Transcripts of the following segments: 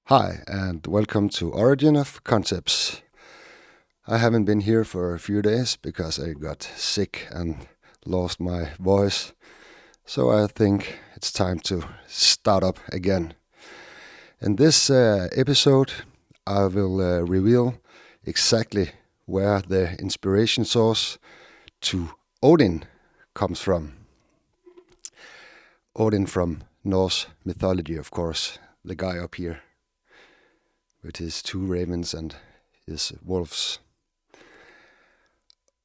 Hi, and welcome to Origin of Concepts. I haven't been here for a few days because I got sick and lost my voice, so I think it's time to start up again. In this episode, I will reveal exactly where the inspiration source to Odin comes from. Odin from Norse mythology, of course, the guy up here with his two ravens and his wolves.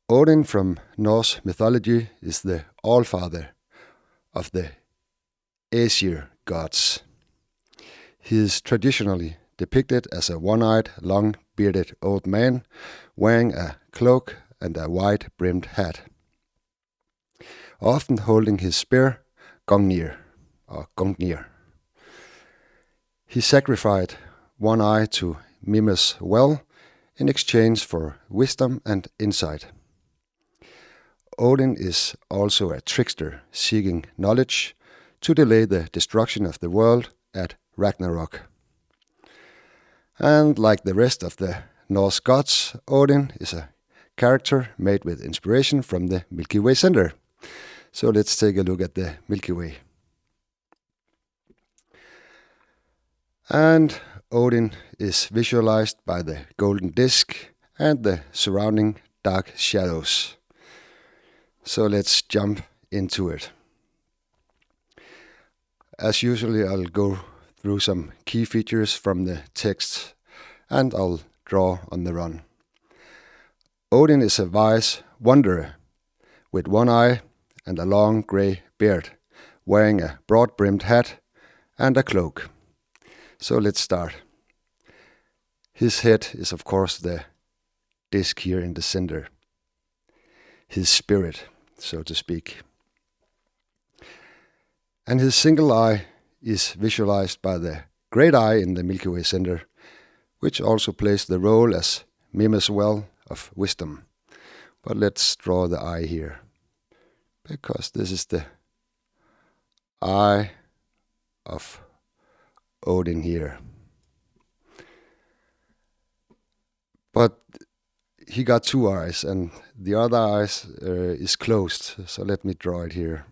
Odin from Norse mythology is the Allfather of the Aesir gods. He is traditionally depicted as a one-eyed, long-bearded old man wearing a cloak and a wide-brimmed hat, often holding his spear, Gungnir. He sacrificed one eye to Mimir's well in exchange for wisdom and insight. Odin is also a trickster seeking knowledge to delay the destruction of the world at Ragnarok. And like the rest of the Norse gods, Odin is a character made with inspiration from the Milky Way Center. So let's take a look at the Milky Way. And Odin is visualized by the golden disk and the surrounding dark shadows. So let's jump into it. As usually, I'll go through some key features from the text and I'll draw on the run. Odin is a wise wanderer with one eye and a long grey beard, wearing a broad-brimmed hat and a cloak. So let's start. His head is of course the disc here in the center. His spirit, so to speak. And his single eye is visualized by the great eye in the Milky Way Center, which also plays the role as Mimir's well of wisdom. But let's draw the eye here, because this is the eye of Odin here. But he got two eyes and the other eye is closed, so let me draw it here.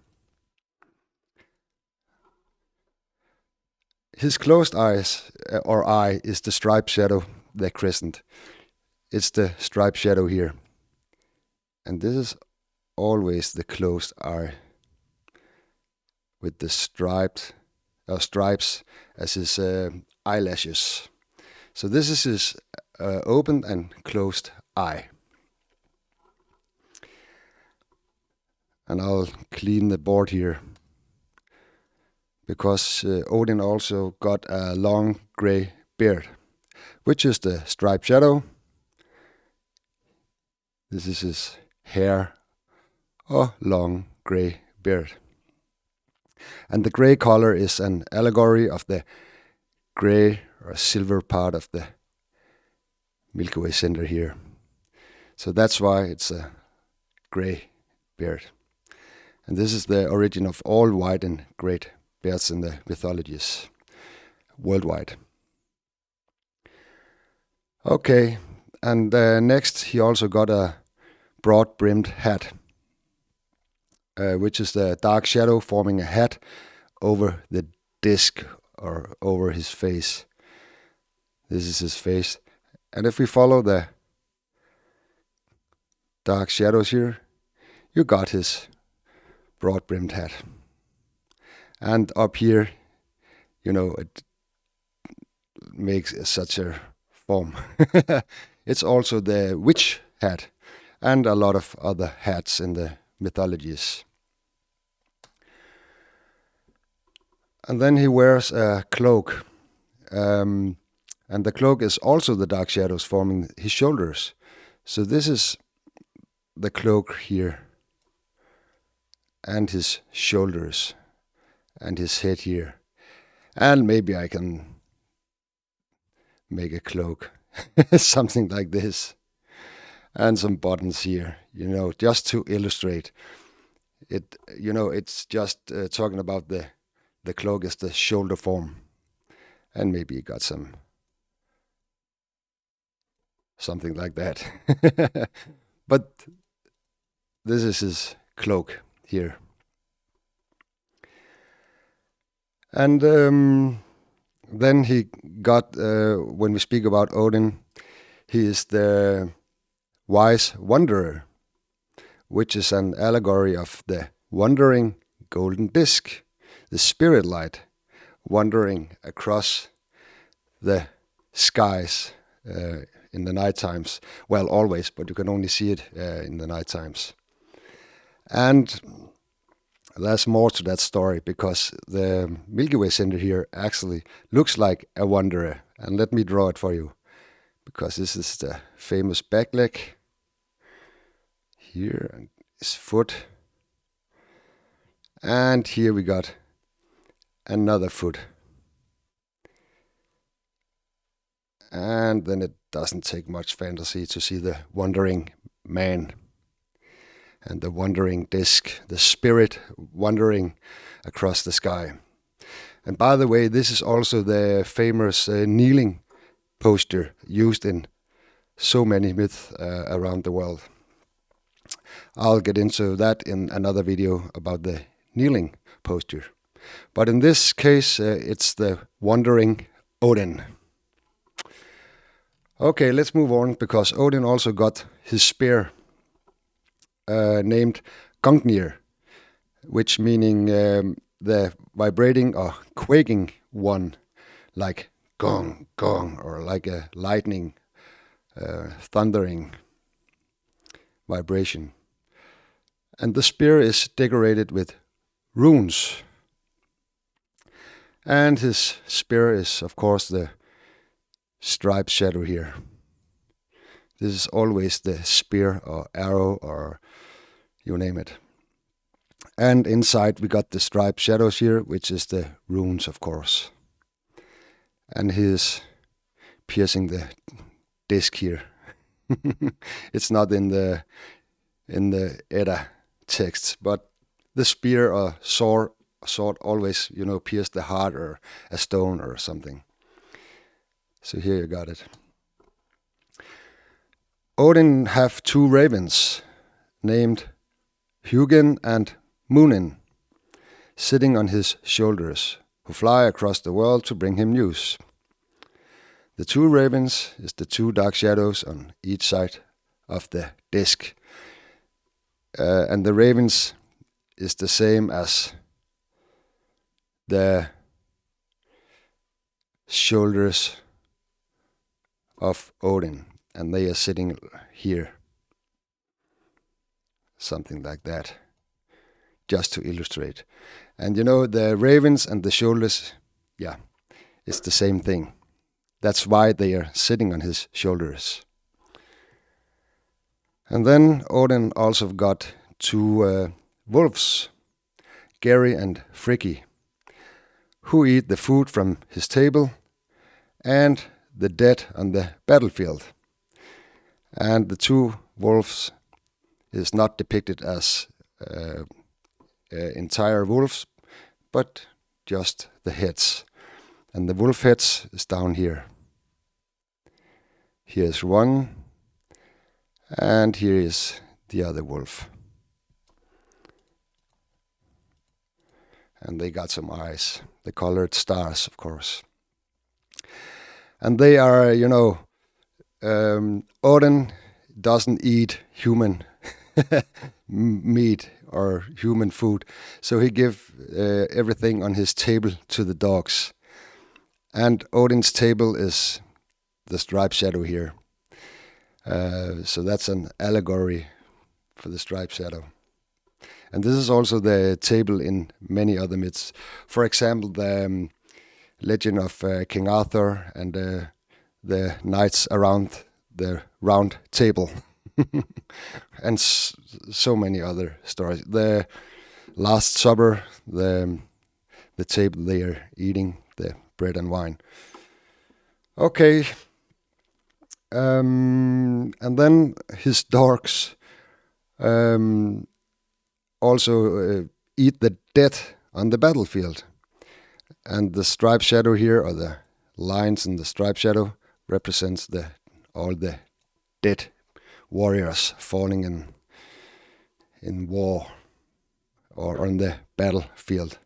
His closed eyes, or eye, is the striped shadow, the crescent. It's the striped shadow here. And this is always the closed eye, with the stripes as his eyelashes. So this is his open and closed eye. And I'll clean the board here, because Odin also got a long grey beard, which is the striped shadow. This is his hair or long grey beard. And the grey color is an allegory of the grey or silver part of the Milky Way Center here. So that's why it's a grey beard. And this is the origin of all white and grey beards in the mythologies worldwide. Okay, and next he also got a broad-brimmed hat, which is the dark shadow forming a hat over the disc or over his face. This is his face. And if we follow the dark shadows here, you got his broad-brimmed hat. And up here, it makes such a form. It's also the witch hat and a lot of other hats in the mythologies. And then he wears a cloak. And the cloak is also the dark shadows forming his shoulders. So this is the cloak here, and his shoulders, and his head here. And maybe I can make a cloak, something like this. And some buttons here, just to illustrate. It's just talking about the cloak is the shoulder form. And maybe he got something like that. But this is his cloak here. And then he got, when we speak about Odin, he is the wise wanderer, which is an allegory of the wandering golden disc, the spirit light, wandering across the skies in the night times. Well, always, but you can only see it in the night times. And there's more to that story, because the Milky Way center here actually looks like a wanderer. And let me draw it for you, because this is the famous back leg here, and his foot. And here we got another foot. And then it doesn't take much fantasy to see the wandering man and the wandering disc, the spirit wandering across the sky. And by the way, this is also the famous kneeling posture used in so many myths around the world. I'll get into that in another video about the kneeling posture. But in this case, it's the wandering Odin. Okay, let's move on, because Odin also got his spear named Gungnir, which meaning the vibrating or quaking one, like gong, gong, or like a lightning, thundering vibration. And the spear is decorated with runes. And his spear is, of course, the striped shadow here. This is always the spear or arrow or you name it. And inside we got the striped shadows here, which is the runes, of course. And he is piercing the disc here. It's not in the Edda texts, but the spear or sword always, pierce the heart or a stone or something. So here you got it. Odin have two ravens named Hugin and Munin sitting on his shoulders, who fly across the world to bring him news. The two ravens is the two dark shadows on each side of the disc. And the ravens is the same as the shoulders of Odin, and they are sitting here. Something like that, just to illustrate. And the ravens and the shoulders, it's the same thing. That's why they are sitting on his shoulders. And then Odin also got two wolves, Gary and Friggy, who eat the food from his table and the dead on the battlefield. And the two wolves is not depicted as entire wolves, but just the heads. And the wolf heads is down here. Here's one, and here is the other wolf. And they got some eyes, the colored stars, of course. And they are, Odin doesn't eat human meat or human food, so he give everything on his table to the dogs. And Odin's table is the striped shadow here. So that's an allegory for the striped shadow. And this is also the table in many other myths. For example, the legend of King Arthur and the knights around the round table. And so many other stories. The Last Supper, the table they are eating, the bread and wine. Okay. And then his dogs also eat the dead on the battlefield. And the striped shadow here, or lines in the striped shadow represents all the dead warriors falling in war or on the battlefield.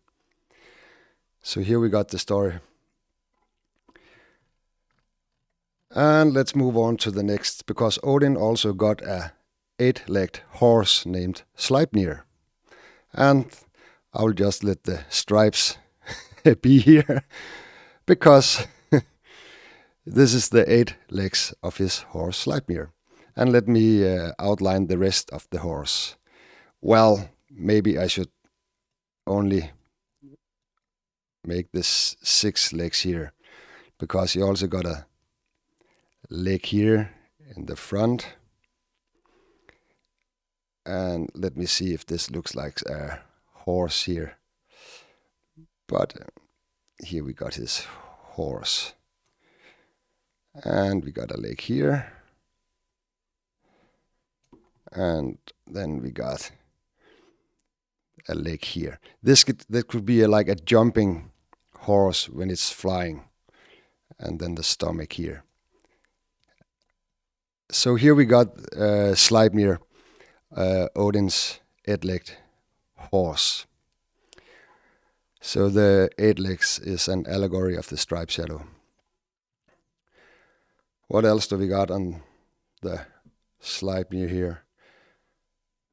So here we got the story. And let's move on to the next, because Odin also got a 8-legged horse named Sleipnir. And I'll just let the stripes be here, because this is the 8 legs of his horse Sleipnir. And let me outline the rest of the horse. Well, maybe I should only make this 6 legs here, because he also got a leg here in the front. And let me see if this looks like a horse here. But here we got his horse. And we got a leg here. And then we got a leg here. That could be like a jumping horse when it's flying. And then the stomach here. So here we got Sleipnir, Odin's 8-legged horse. So the 8 legs is an allegory of the striped shadow. What else do we got on the Sleipnir here?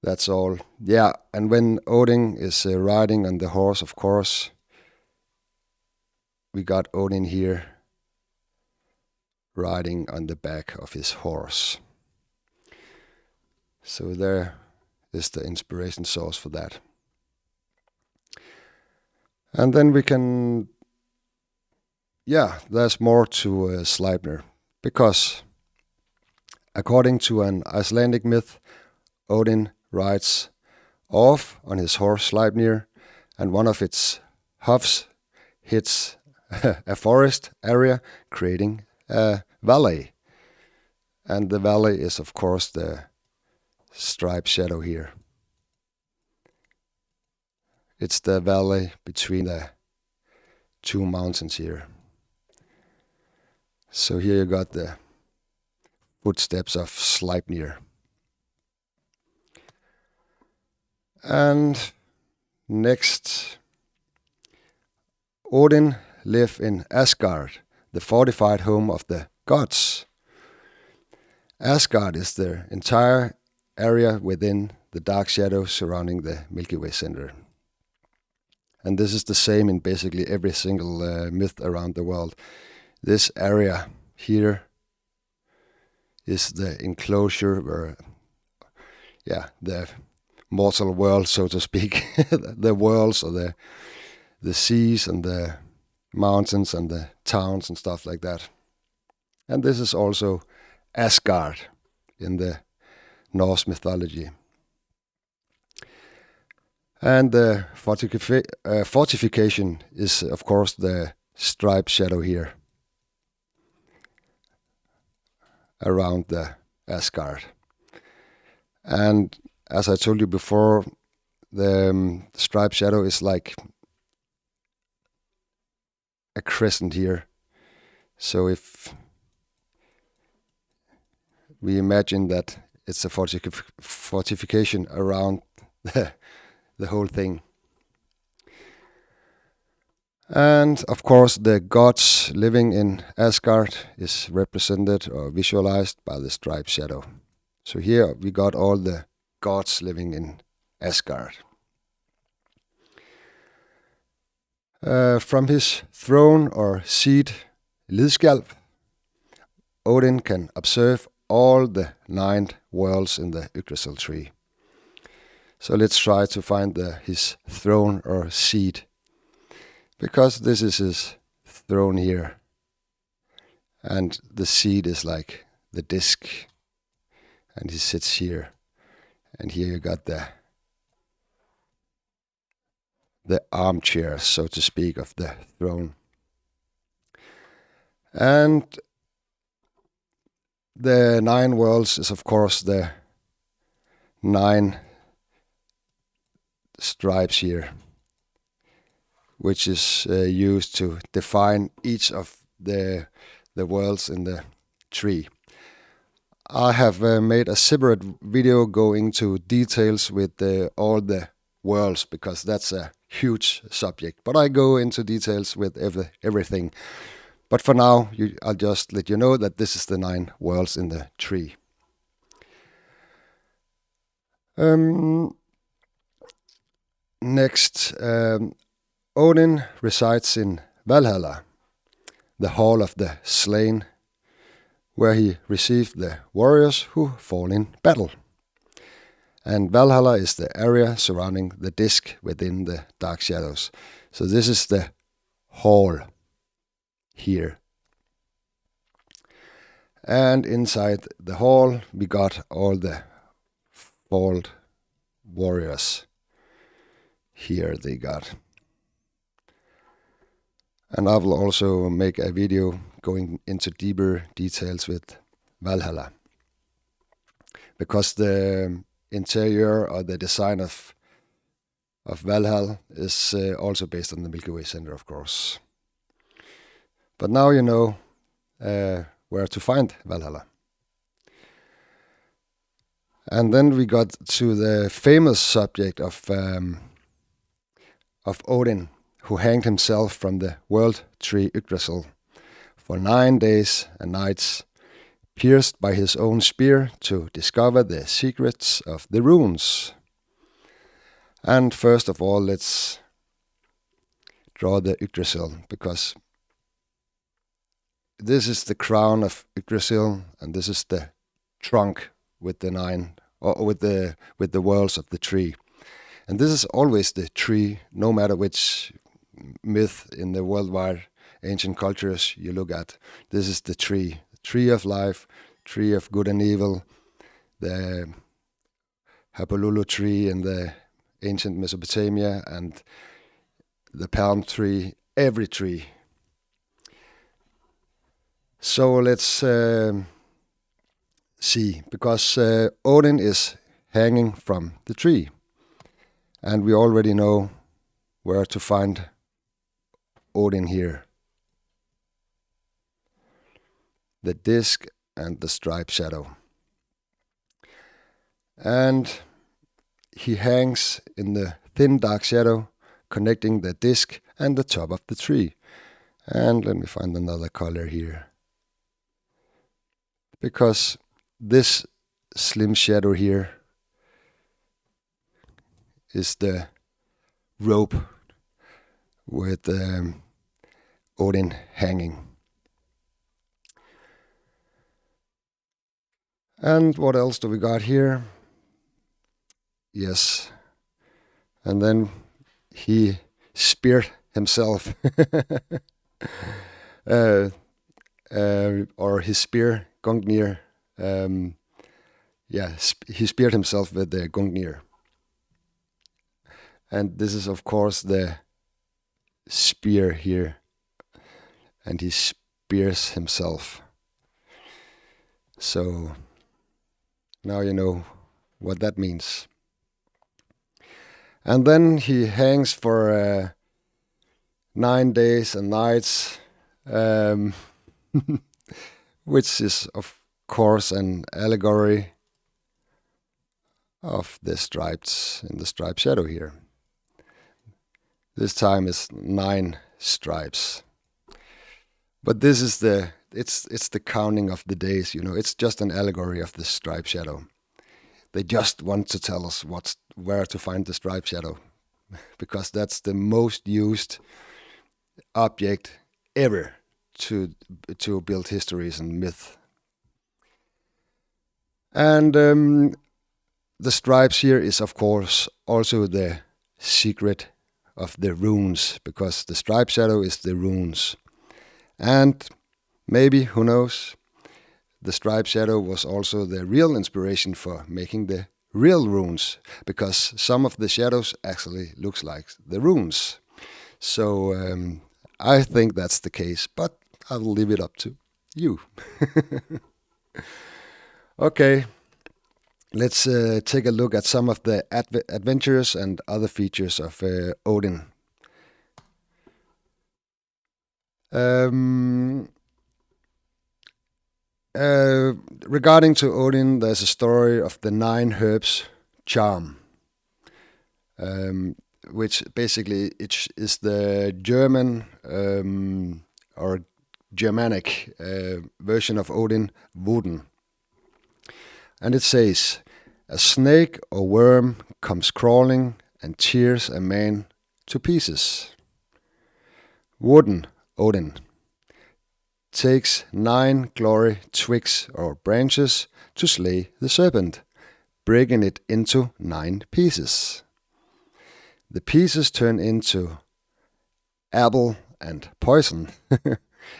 That's all. Yeah, and when Odin is riding on the horse, of course, we got Odin here riding on the back of his horse. So there is the inspiration source for that. And then we can, there's more to Sleipnir, because according to an Icelandic myth, Odin rides off on his horse Sleipnir, and one of its hoofs hits a forest area, creating a valley. And the valley is, of course, the striped shadow here. It's the valley between the 2 mountains here. So here you got the footsteps of Sleipnir. And next, Odin lived in Asgard, the fortified home of the gods. Asgard is the entire area within the dark shadow surrounding the Milky Way center. And this is the same in basically every single myth around the world. This area here is the enclosure where, the mortal world, so to speak, the worlds or the seas and the mountains and the towns and stuff like that. And this is also Asgard in the Norse mythology. And the fortification is, of course, the striped shadow here around the Asgard. And as I told you before, the striped shadow is like a crescent here. So if we imagine that it's a fortification around the whole thing. And of course the gods living in Asgard is represented or visualized by the striped shadow. So here we got all the gods living in Asgard. From his throne or seat, Lidskjalf, Odin can observe all the 9 worlds in the Yggdrasil tree. So let's try to find his throne or seat, because this is his throne here, and the seat is like the disc, and he sits here, and here you got the armchair, so to speak, of the throne. And the 9 worlds is, of course, the 9 stripes here, which is used to define each of the worlds in the tree. I have made a separate video going into details with all the worlds, because that's a huge subject. But I go into details with everything. But for now, I'll just let you know that this is the 9 worlds in the tree. Next, Odin resides in Valhalla, the Hall of the Slain, where he received the warriors who fall in battle. And Valhalla is the area surrounding the disc within the dark shadows. So this is the hall here. And inside the hall we got all the fallen warriors. Here they got. And I will also make a video going into deeper details with Valhalla, because the interior or the design of Valhalla is also based on the Milky Way Center, of course. But now you know where to find Valhalla. And then we got to the famous subject of Odin, who hanged himself from the world tree Yggdrasil for 9 days and nights, pierced by his own spear to discover the secrets of the runes. And first of all, let's draw the Yggdrasil, because this is the crown of Yggdrasil, and this is the trunk with the 9, or with the worlds of the tree. And this is always the tree, no matter which myth in the worldwide ancient cultures you look at. This is the tree of life, tree of good and evil, the Hapalulu tree in the ancient Mesopotamia, and the palm tree, every tree. So let's see, because Odin is hanging from the tree, and we already know where to find Odin here. The disc and the striped shadow. And he hangs in the thin dark shadow connecting the disc and the top of the tree. And let me find another color here. Because this slim shadow here is the rope with Odin hanging. And what else do we got here? Yes. And then he speared himself. Or his spear, Gungnir. He speared himself with the Gungnir. And this is, of course, the spear here. And he spears himself. So now you know what that means. And then he hangs for 9 days and nights, which is, of course, an allegory of the stripes in the striped shadow here. This time is 9 stripes. But this is it's the counting of the days, you know. It's just an allegory of the striped shadow. They just want to tell us where to find the striped shadow, because that's the most used object ever to build histories and myth. And the stripes here is, of course, also the secret of the runes, because the striped shadow is the runes. And maybe, who knows, the striped shadow was also the real inspiration for making the real runes, because some of the shadows actually looks like the runes. So I think that's the case, but I will leave it up to you. Okay, let's take a look at some of the adventures and other features of Odin. Um, Regarding to Odin, there's a story of the 9 herbs charm, which basically is the German or Germanic version of Odin, Woden. And it says, a snake or worm comes crawling and tears a man to pieces. Woden, Odin, takes 9 glory twigs or branches to slay the serpent, breaking it into 9 pieces. The pieces turn into apple and poison,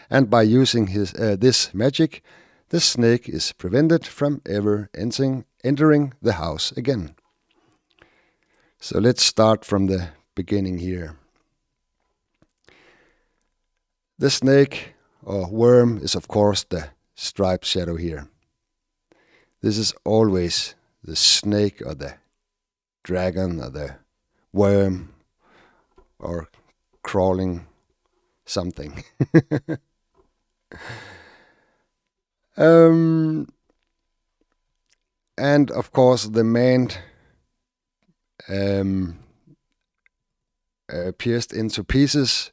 and by using this magic, the snake is prevented from ever entering the house again. So let's start from the beginning here. The snake or worm is of course the striped shadow here. This is always the snake or the dragon or the worm or crawling something. And of course the man pierced into pieces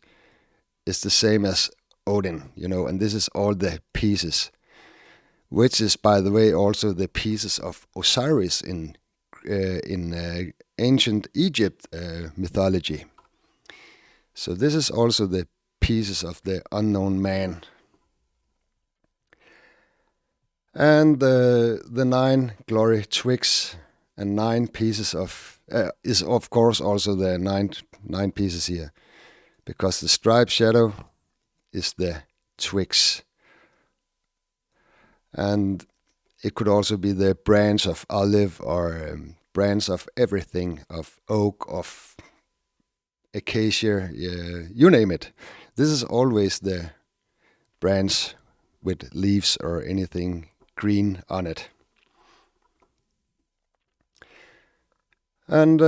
is the same as Odin, and this is all the pieces, which is, by the way, also the pieces of Osiris in ancient Egypt mythology. So this is also the pieces of the unknown man. And the 9 glory twigs and 9 pieces is of course also the 9 pieces here, because the striped shadow is the twigs. And it could also be the branch of olive or branch of everything, of oak, of acacia, you name it. This is always the branch with leaves or anything green on it. And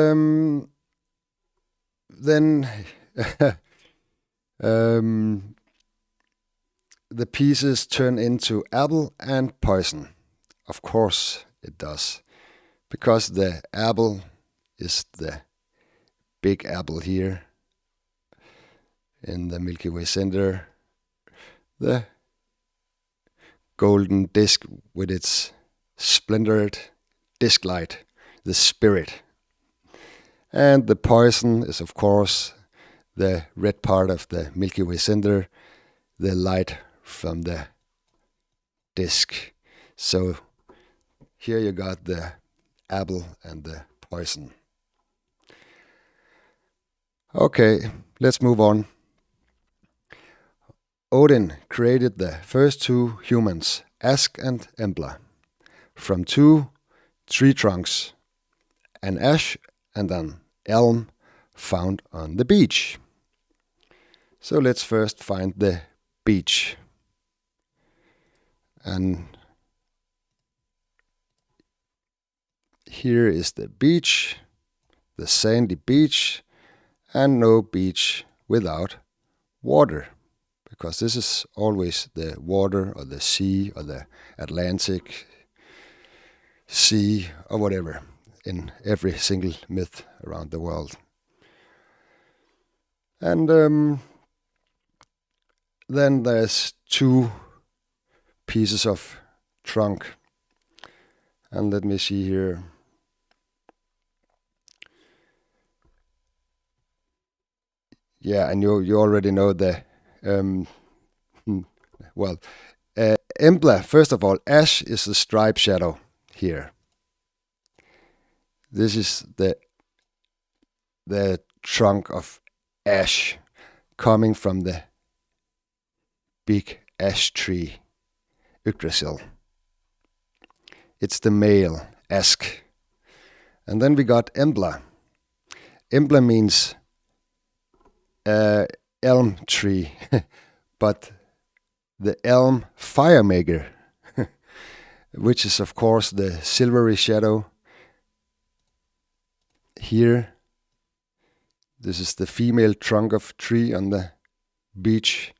then the pieces turn into apple and poison. Of course it does, because the apple is the big apple here in the Milky Way center, the golden disk with its splintered disk light, the spirit. And the poison is of course the red part of the Milky Way center, the light from the disk. So here you got the apple and the poison. Okay, let's move on. Odin created the first 2 humans, Ask and Embla, from 2 tree trunks, an ash and an elm found on the beach. So let's first find the beach. And here is the beach, the sandy beach, and no beach without water, because this is always the water or the sea or the Atlantic Sea or whatever in every single myth around the world. And then there's 2 pieces of trunk. And let me see here. Yeah, and you already know the Embla. First of all, ash is the striped shadow here. This is the trunk of ash coming from the big ash tree, Yggdrasil. It's the male, Ask. And then we got Embla. Embla means elm tree, but the elm firemaker, which is of course the silvery shadow here. This is the female trunk of tree on the beach.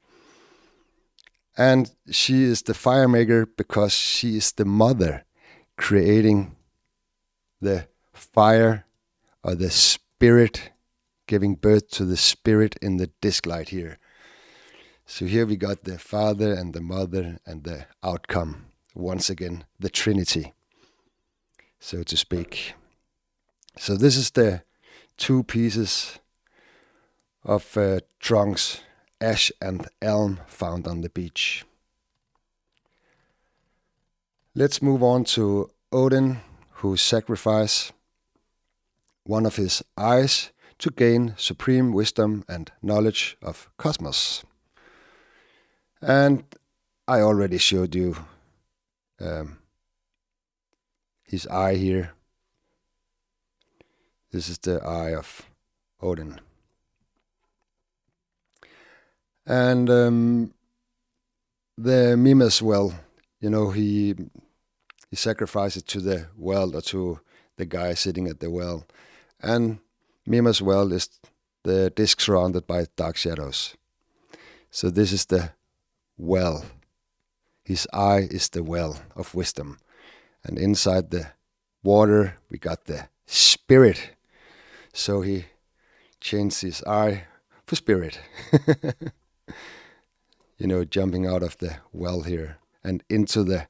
And she is the fire maker because she is the mother creating the fire, or the spirit, giving birth to the spirit in the disc light here. So here we got the Father and the Mother and the outcome. Once again, the Trinity, so to speak. So this is the two pieces of trunks, ash and elm, found on the beach. Let's move on to Odin, who sacrificed one of his eyes to gain supreme wisdom and knowledge of cosmos. And I already showed you his eye here. This is the eye of Odin. And the Mimas well, he sacrificed it to the well, or to the guy sitting at the well. And Mimas well is the disc surrounded by dark shadows. So this is the well. His eye is the well of wisdom. And inside the water we got the spirit. So he changed his eye for spirit. Jumping out of the well here and into the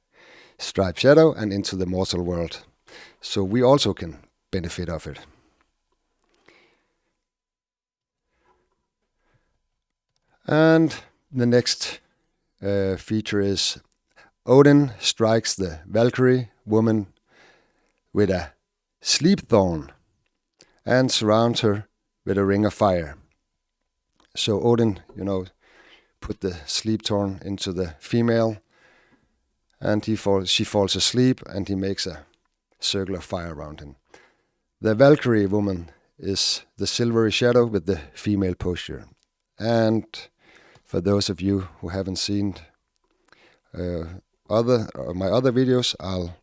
striped shadow and into the mortal world. So we also can benefit of it. And the next feature is Odin strikes the Valkyrie woman with a sleep thorn and surrounds her with a ring of fire. So Odin, put the sleep thorn into the female, and she falls asleep, and he makes a circle of fire around him. The Valkyrie woman is the silvery shadow with the female posture. And for those of you who haven't seen my other videos, I'll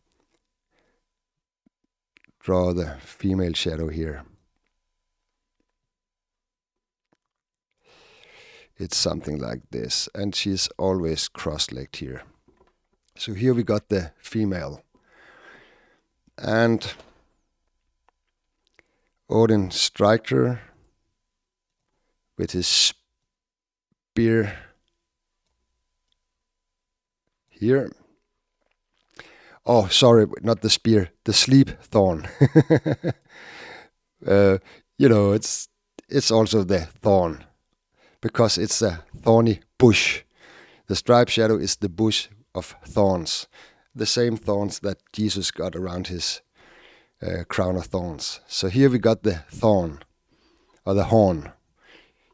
draw the female shadow here. It's something like this, and she's always cross-legged here. So here we got the female. And Odin striked her with his spear here. Oh, sorry, not the spear, the sleep thorn. It's also the thorn, because it's a thorny bush. The striped shadow is the bush of thorns, the same thorns that Jesus got around his crown of thorns. So here we got the thorn, or the horn,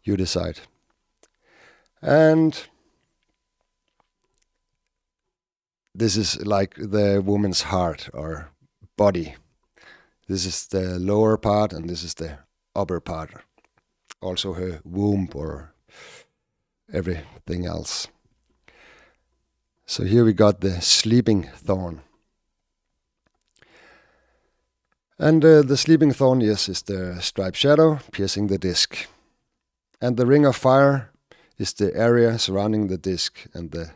you decide. And this is like the woman's heart or body. This is the lower part, and this is the upper part. Also her womb, or everything else. So here we got the sleeping thorn. And the sleeping thorn, yes, is the striped shadow piercing the disc. And the ring of fire is the area surrounding the disc. And the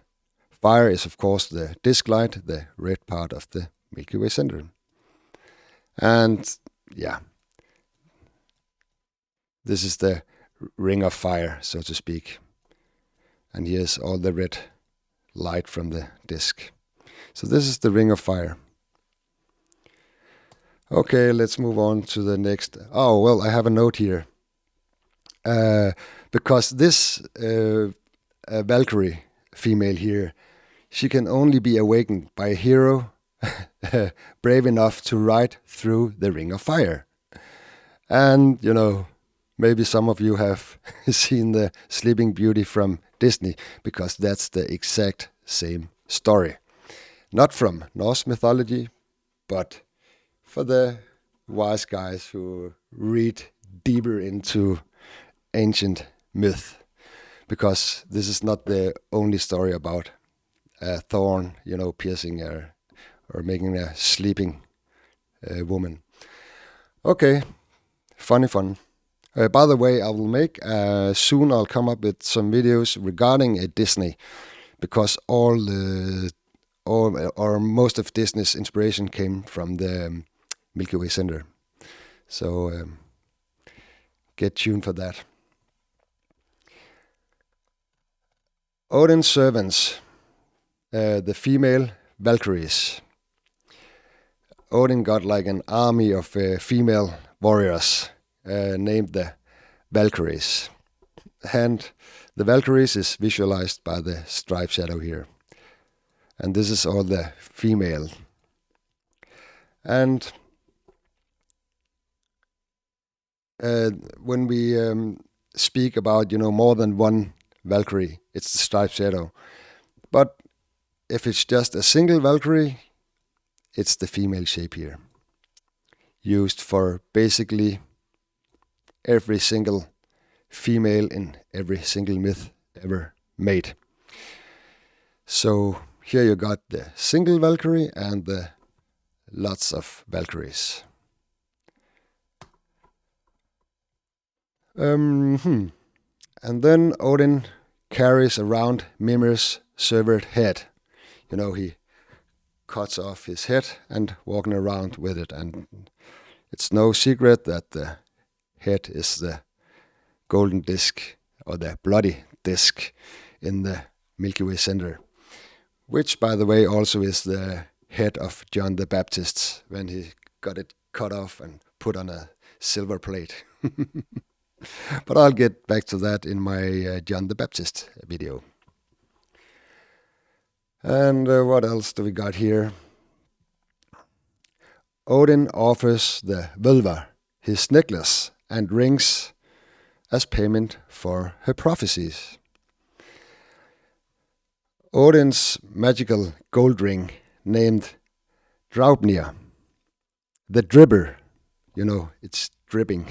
fire is, of course, the disc light, the red part of the Milky Way center. And yeah, this is the ring of fire, so to speak. And here's all the red light from the disc. So this is the ring of fire. Okay, let's move on to the next. Oh, well, I have a note here. Because this Valkyrie female here, she can only be awakened by a hero brave enough to ride through the ring of fire. And, maybe some of you have seen the Sleeping Beauty from Disney, because that's the exact same story. Not from Norse mythology, but for the wise guys who read deeper into ancient myth. Because this is not the only story about a thorn, piercing her or making a sleeping woman. Okay, fun. By the way, I will soon I'll come up with some videos regarding Disney, because or most of Disney's inspiration came from the Milky Way center. So get tuned for that. Odin's servants, the female Valkyries. Odin got like an army of female warriors named the Valkyries. And the Valkyries is visualized by the stripe shadow here. And this is all the female. And when we speak about, more than one Valkyrie, it's the stripe shadow. But if it's just a single Valkyrie, it's the female shape here, used for basically every single female in every single myth ever made. So here you got the single Valkyrie and the lots of Valkyries. And then Odin carries around Mimir's severed head. He cuts off his head and walking around with it. And it's no secret that the head is the golden disc or the bloody disc in the Milky Way center, which, by the way, also is the head of John the Baptist when he got it cut off and put on a silver plate. But I'll get back to that in my John the Baptist video. And what else do we got here? Odin offers the Völva his necklace and rings as payment for her prophecies. Odin's magical gold ring, named Draupnir, the dribber, it's dripping,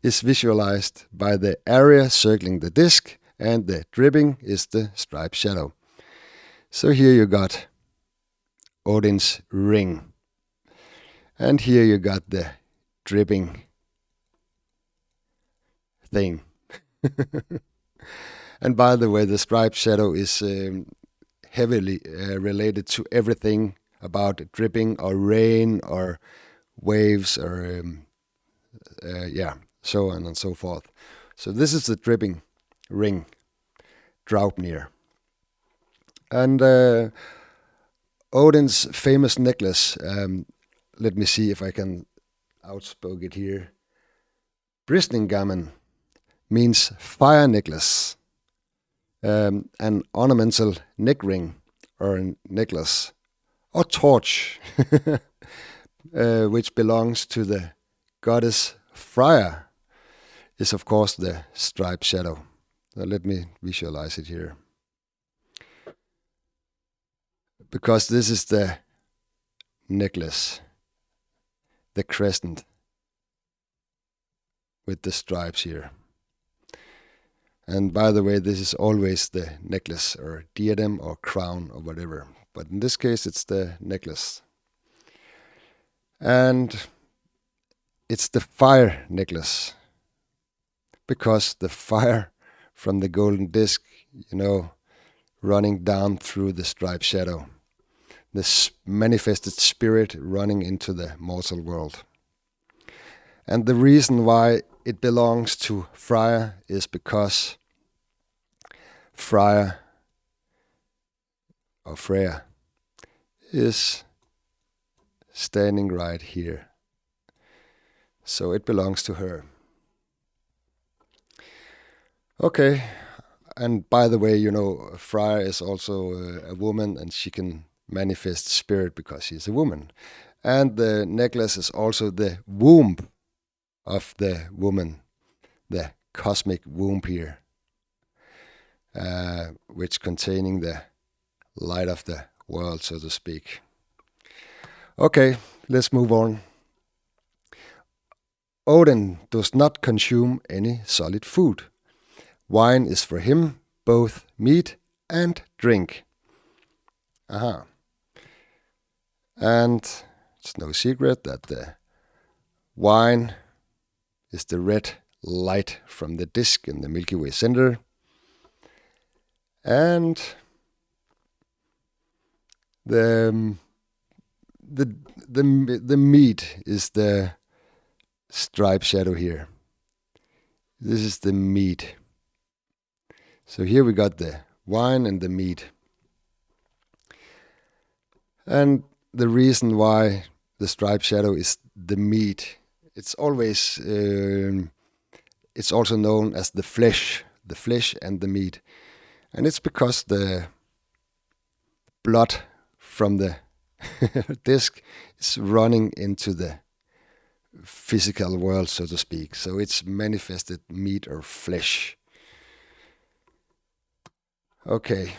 is visualized by the area circling the disc, and the dripping is the striped shadow. So here you got Odin's ring. And here you got the dripping thing. And by the way, the striped shadow is heavily related to everything about dripping or rain or waves or so on and so forth. So this is the dripping ring, Draupnir. And Odin's famous necklace, let me see if I can outspoke it here. Bristningamen means fire necklace, an ornamental neck ring or necklace, or torch, which belongs to the goddess Freya, is of course the striped shadow. Now let me visualize it here. Because this is the necklace, the crescent with the stripes here. And by the way, this is always the necklace or diadem or crown or whatever. But in this case, it's the necklace. And it's the fire necklace. Because the fire from the golden disc, running down through the striped shadow. This manifested spirit running into the mortal world. And the reason why it belongs to Freya is because Freya or Freya is standing right here. So it belongs to her. Okay, and by the way, Freya is also a woman, and she can manifest spirit because she's a woman. And the necklace is also the womb of the woman, the cosmic womb here, which containing the light of the world, so to speak. Okay, let's move on. Odin does not consume any solid food. Wine is for him both meat and drink. Aha. And it's no secret that the wine is the red light from the disk in the Milky Way center. And the the meat is the striped shadow here. This is the meat. So here we got the wine and the meat. And the reason why the striped shadow is the meat, it's always, it's also known as the flesh and the meat. And it's because the blood from the disc is running into the physical world, so to speak. So it's manifested meat or flesh. Okay.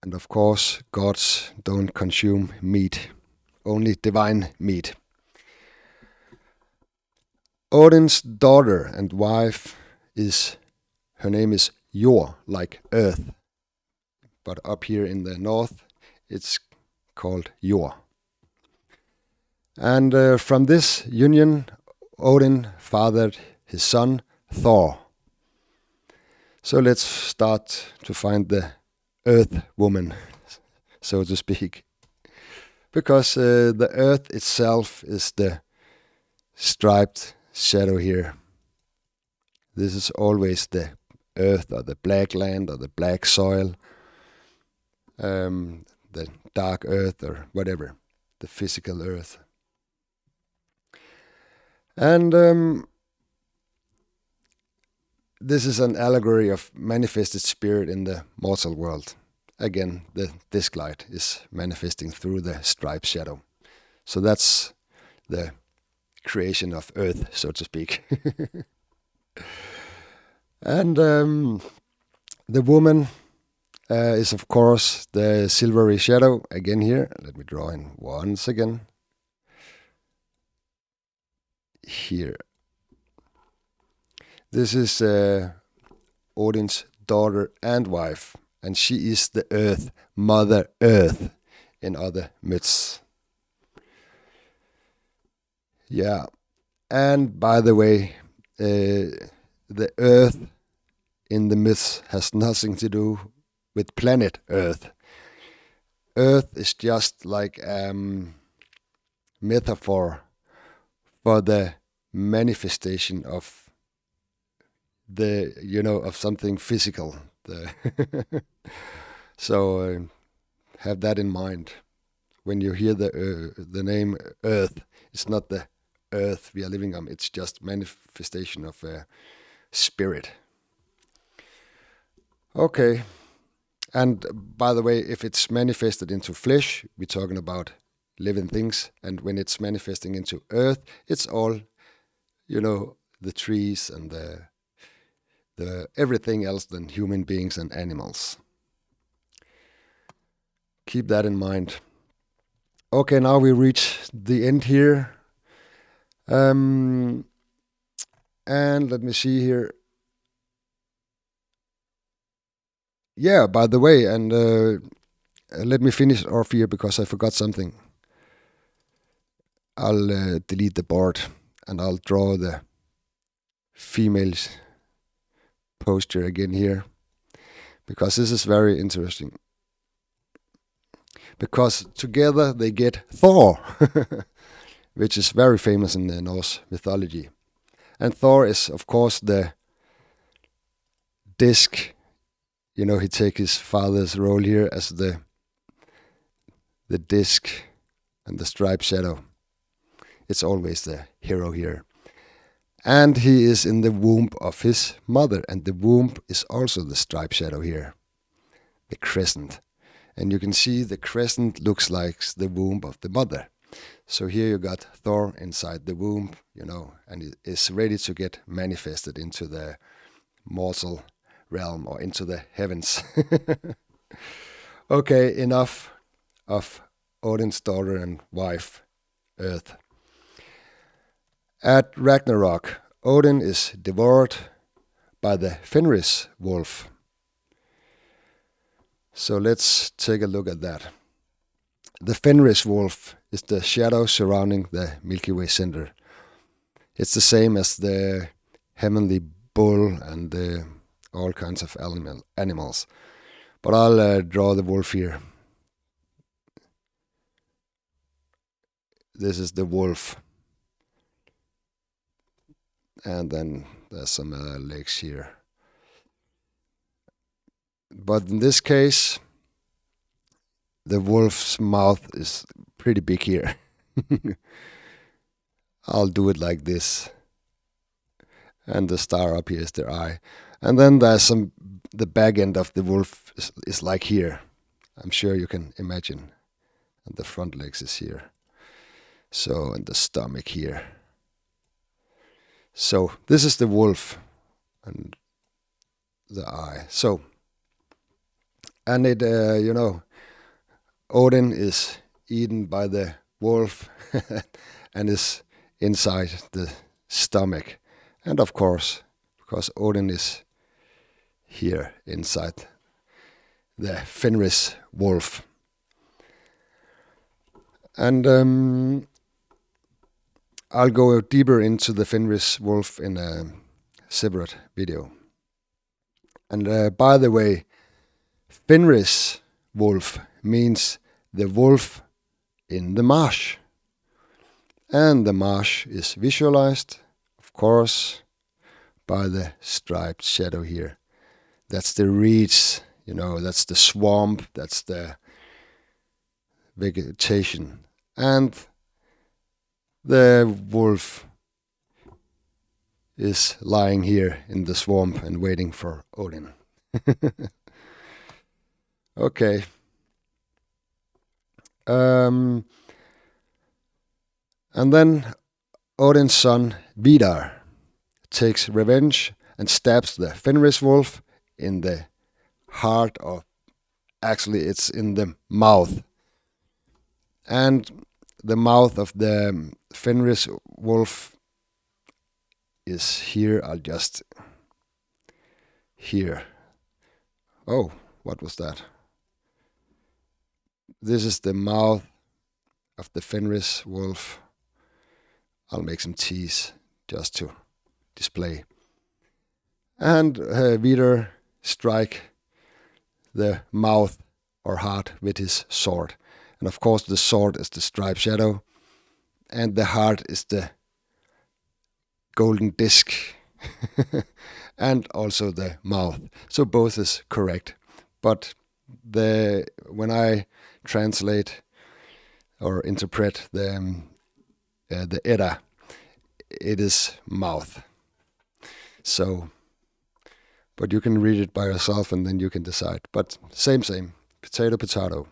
And of course, gods don't consume meat, only divine meat. Odin's daughter and wife her name is Jord, like earth. But up here in the north, it's called Jord. And from this union, Odin fathered his son, Thor. So let's start to find the earth woman, so to speak. Because the earth itself is the striped shadow here. This is always the earth or the black land or the black soil, the dark earth or whatever, the physical earth. And this is an allegory of manifested spirit in the mortal world. Again, the disc light is manifesting through the striped shadow. So that's the creation of earth, so to speak. And the woman is, of course, the silvery shadow. Again here, let me draw in once again. Here. This is Odin's daughter and wife, and she is the earth, Mother Earth, in other myths. Yeah, and by the way, the earth in the myths has nothing to do with planet Earth. Earth is just like metaphor for the manifestation of of something physical. So have that in mind when you hear the name Earth. It's not the Earth we are living on. It's just manifestation of spirit. Okay. And by the way, if it's manifested into flesh, we're talking about living things. And when it's manifesting into earth, it's all, the trees and the everything else than human beings and animals. Keep that in mind. Okay, now we reach the end here. And let me see here. Yeah, by the way, and let me finish off here because I forgot something. I'll delete the board and I'll draw the female's posture again here because this is very interesting. Because together they get Thor, which is very famous in the Norse mythology. And Thor is, of course, the disc. He takes his father's role here as the disc and the striped shadow. It's always the hero here. And he is in the womb of his mother, and the womb is also the striped shadow here, the crescent. And you can see the crescent looks like the womb of the mother. So here you got Thor inside the womb, and it is ready to get manifested into the mortal realm or into the heavens. Okay, enough of Odin's daughter and wife, Earth. At Ragnarok, Odin is devoured by the Fenris wolf. So let's take a look at that. The Fenris wolf is the shadow surrounding the Milky Way center. It's the same as the heavenly bull and the all kinds of animals. But I'll draw the wolf here. This is the wolf. And then there's some legs here. But in this case, the wolf's mouth is pretty big here. I'll do it like this. And the star up here is their eye. And then there's the back end of the wolf is like here. I'm sure you can imagine. And the front legs is here. So, and the stomach here. So, this is the wolf and the eye. So, and it, Odin is eaten by the wolf and is inside the stomach. And of course, because Odin is here inside the Fenris wolf. And I'll go deeper into the Fenris wolf in a separate video. And by the way, Fenris wolf means the wolf in the marsh. And the marsh is visualized, of course, by the striped shadow here. That's the reeds, that's the swamp, that's the vegetation. And the wolf is lying here in the swamp and waiting for Odin. Okay. And then Odin's son Vidar takes revenge and stabs the Fenris wolf in the heart, or actually it's in the mouth. And the mouth of the Fenris wolf is here. I'll just... here. Oh, what was that? This is the mouth of the Fenris wolf. I'll make some teeth just to display. And Vidar strike the mouth or heart with his sword. And of course the sword is the striped shadow. And the heart is the golden disc. And also the mouth. So both is correct. But when I translate or interpret the Edda, it is mouth. So, but you can read it by yourself and then you can decide. But same, potato, potato.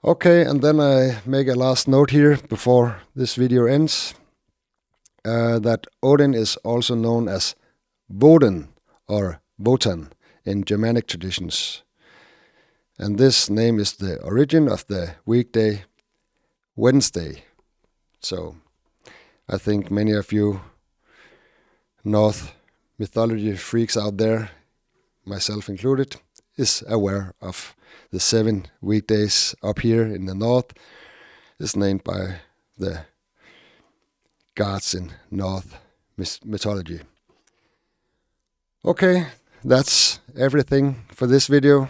Okay, and then I make a last note here before this video ends. That Odin is also known as Woden or Wotan in Germanic traditions. And this name is the origin of the weekday Wednesday. So I think many of you Norse mythology freaks out there, myself included, is aware of the 7 weekdays up here in the north. Is named by the gods in Norse mythology. Okay, that's everything for this video.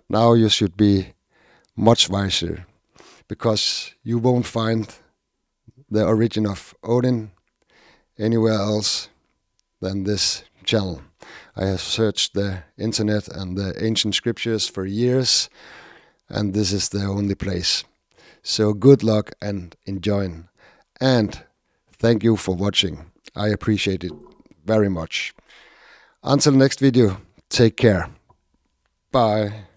Now you should be much wiser, because you won't find the origin of Odin anywhere else than this channel. I have searched the internet and the ancient scriptures for years, and this is the only place. So good luck and enjoy. And thank you for watching. I appreciate it very much. Until next video, take care. Bye.